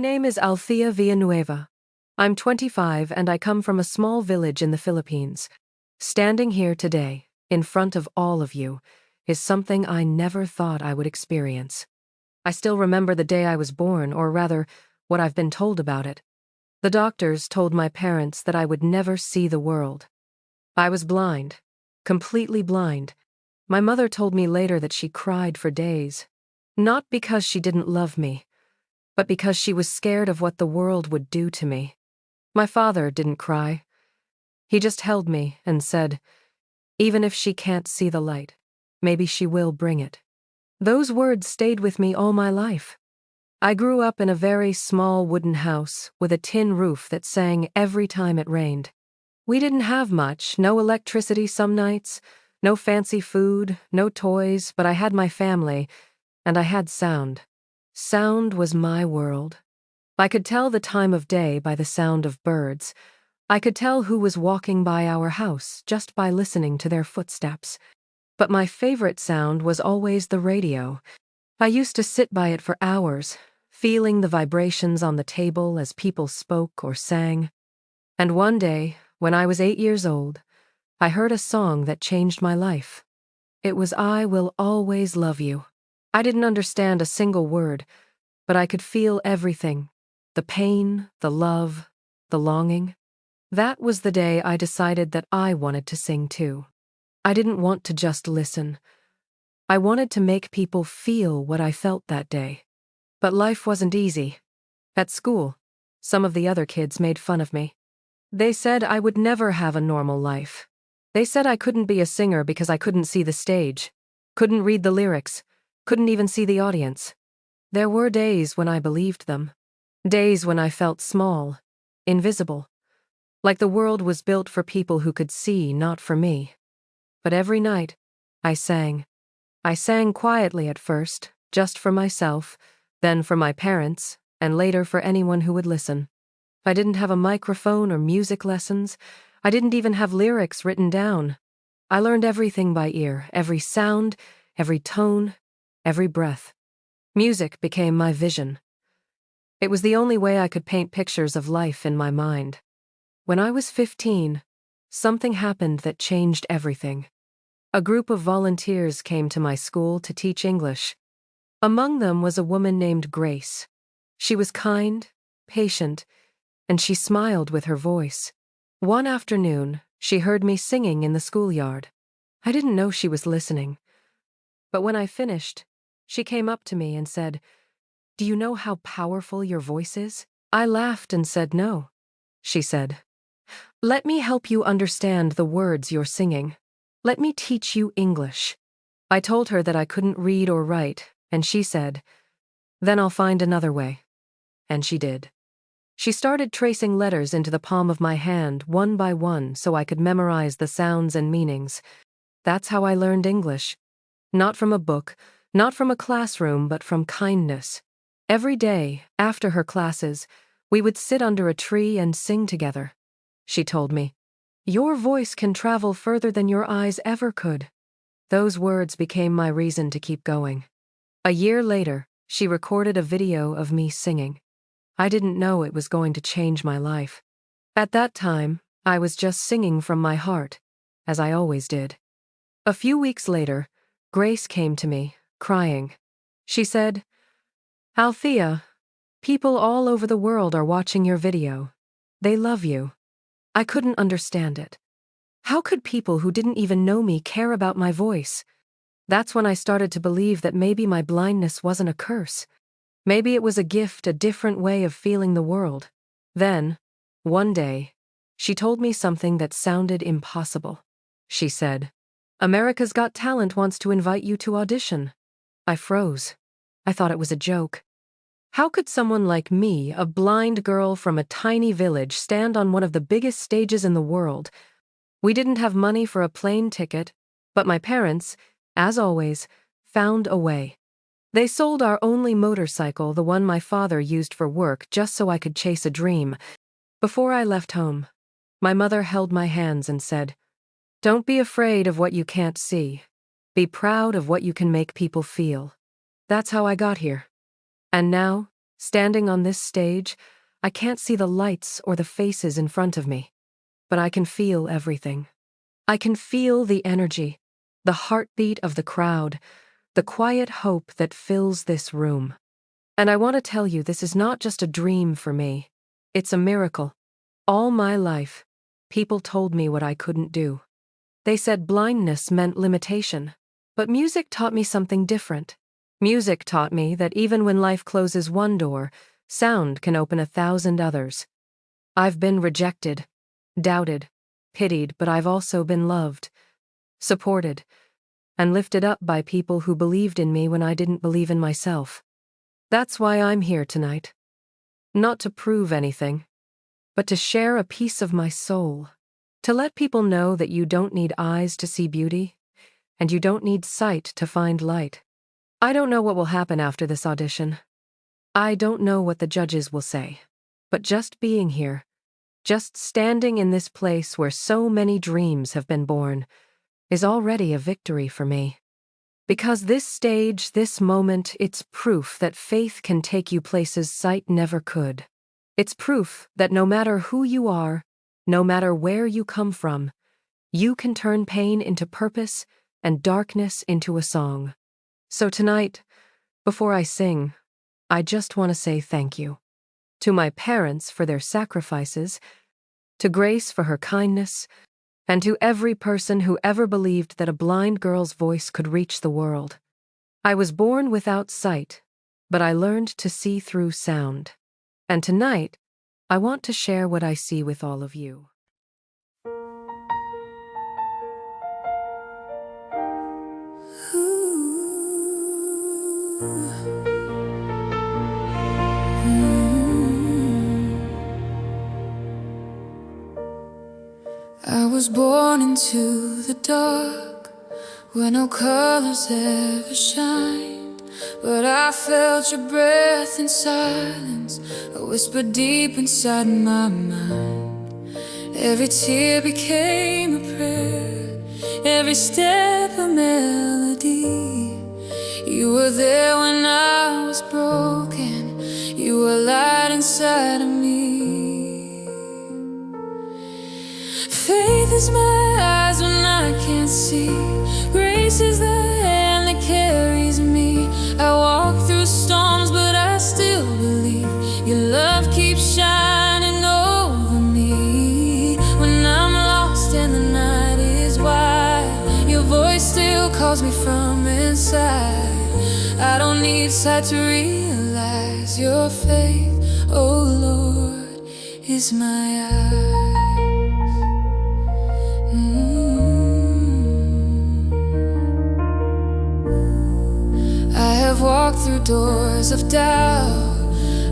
My name is Althea Villanueva. I'm 25 and I come from a small village in the Philippines. Standing here today, in front of all of you, is something I never thought I would experience. I still remember the day I was born, or rather, what I've been told about it. The doctors told my parents that I would never see the world. I was blind, completely blind. My mother told me later that she cried for days. Not because she didn't love me, but because she was scared of what the world would do to me. My father didn't cry. He just held me and said, "Even if she can't see the light, maybe she will bring it." Those words stayed with me all my life. I grew up in a very small wooden house with a tin roof that sang every time it rained. We didn't have much, no electricity some nights, no fancy food, no toys, but I had my family, and I had sound. Sound was my world. I could tell the time of day by the sound of birds. I could tell who was walking by our house just by listening to their footsteps. But my favorite sound was always the radio. I used to sit by it for hours, feeling the vibrations on the table as people spoke or sang. And one day, when I was 8 years old, I heard a song that changed my life. It was "I Will Always Love You." I didn't understand a single word, but I could feel everything. The pain, the love, the longing. That was the day I decided that I wanted to sing too. I didn't want to just listen. I wanted to make people feel what I felt that day. But life wasn't easy. At school, some of the other kids made fun of me. They said I would never have a normal life. They said I couldn't be a singer because I couldn't see the stage, couldn't read the lyrics, couldn't even see the audience. There were days when I believed them. Days when I felt small, invisible. Like the world was built for people who could see, not for me. But every night, I sang. I sang quietly at first, just for myself, then for my parents, and later for anyone who would listen. I didn't have a microphone or music lessons. I didn't even have lyrics written down. I learned everything by ear, every sound, every tone, every breath. Music became my vision. It was the only way I could paint pictures of life in my mind. When I was 15, something happened that changed everything. A group of volunteers came to my school to teach English. Among them was a woman named Grace. She was kind, patient, and she smiled with her voice. One afternoon, she heard me singing in the schoolyard. I didn't know she was listening. But when I finished, she came up to me and said, "Do you know how powerful your voice is?" I laughed and said no. She said, "Let me help you understand the words you're singing. Let me teach you English." I told her that I couldn't read or write, and she said, "Then I'll find another way." And she did. She started tracing letters into the palm of my hand, one by one, so I could memorize the sounds and meanings. That's how I learned English. Not from a book, not from a classroom, but from kindness. Every day, after her classes, we would sit under a tree and sing together. She told me, "Your voice can travel further than your eyes ever could." Those words became my reason to keep going. A year later, she recorded a video of me singing. I didn't know it was going to change my life. At that time, I was just singing from my heart, as I always did. A few weeks later, Grace came to me, crying. She said, "Althea, people all over the world are watching your video. They love you." I couldn't understand it. How could people who didn't even know me care about my voice? That's when I started to believe that maybe my blindness wasn't a curse. Maybe it was a gift, a different way of feeling the world. Then, one day, she told me something that sounded impossible. She said, "America's Got Talent wants to invite you to audition." I froze. I thought it was a joke. How could someone like me, a blind girl from a tiny village, stand on one of the biggest stages in the world? We didn't have money for a plane ticket, but my parents, as always, found a way. They sold our only motorcycle, the one my father used for work, just so I could chase a dream. Before I left home, my mother held my hands and said, "Don't be afraid of what you can't see. Be proud of what you can make people feel." That's how I got here. And now, Standing on this stage, I can't see the lights or the faces in front of me, but I can feel everything. I can feel the energy, the heartbeat of the crowd, the quiet hope that fills this room. And I want to tell you, this is not just a dream for me. It's a miracle. All my life, people told me what I couldn't do. They said blindness meant limitation. But music taught me something different. Music taught me that even when life closes one door, sound can open 1,000 others. I've been rejected, doubted, pitied, but I've also been loved, supported, and lifted up by people who believed in me when I didn't believe in myself. That's why I'm here tonight. Not to prove anything, but to share a piece of my soul. To let people know that you don't need eyes to see beauty, and you don't need sight to find light. I don't know what will happen after this audition. I don't know what the judges will say. But just being here, just standing in this place where so many dreams have been born, is already a victory for me. Because this stage, this moment, it's proof that faith can take you places sight never could. It's proof that no matter who you are, no matter where you come from, you can turn pain into purpose and darkness into a song. So tonight, before I sing, I just want to say thank you. To my parents for their sacrifices, to Grace for her kindness, and to every person who ever believed that a blind girl's voice could reach the world. I was born without sight, but I learned to see through sound. And tonight, I want to share what I see with all of you. I was born into the dark, where no colors ever shined. But I felt your breath in silence, a whisper deep inside my mind. Every tear became a prayer, every step a melody. You were there when I was broken, you were light inside of me. Faith is my eyes when I can't see, grace is the hand that carries me. I walk through storms but I still believe your love keeps shining over me. When I'm lost and the night is wide, your voice still calls me from inside. I don't need sight to realize your faith, oh Lord, is my eyes. I have walked through doors of doubt,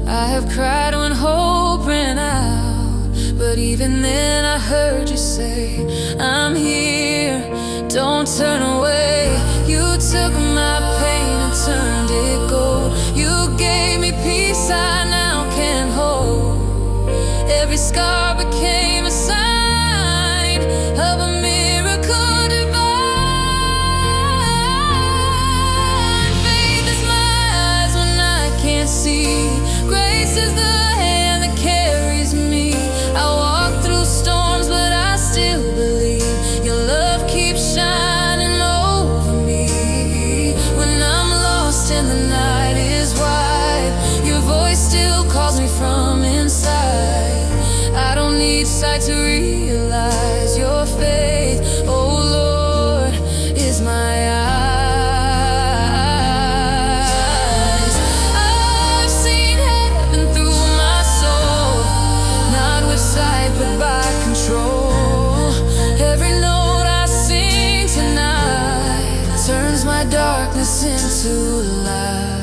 I have cried when hope ran out. But even then I heard you say, I'm here, don't turn away. You took my pain and turned it gold. You gave me peace I now can hold. Every scar became a sign of a miracle divine. Faith is my eyes when I can't see, grace is the hand that carries me. I walk through storms but I still believe your love keeps shining over me. When I'm lost and the night is wide, your voice still calls me from inside. I don't need sight to realize your faith, oh Lord, is my eyes. I've seen heaven through my soul, not with sight but by control. Every note I sing tonight turns my darkness into light.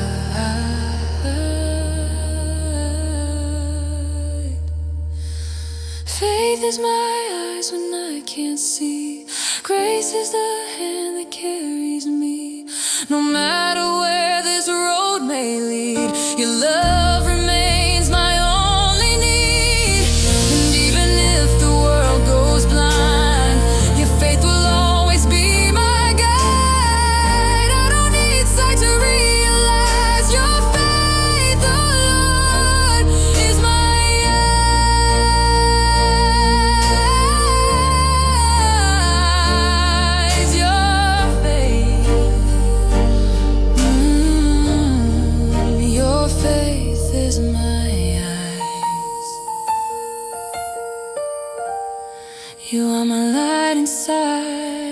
Faith is my eyes when I can't see, grace is the hand that carries me. No matter where this road may lead, your love remains my only need. And even if the world goes blind, your faith will always be my guide. I don't need sight to realize your faith, oh You are my light inside.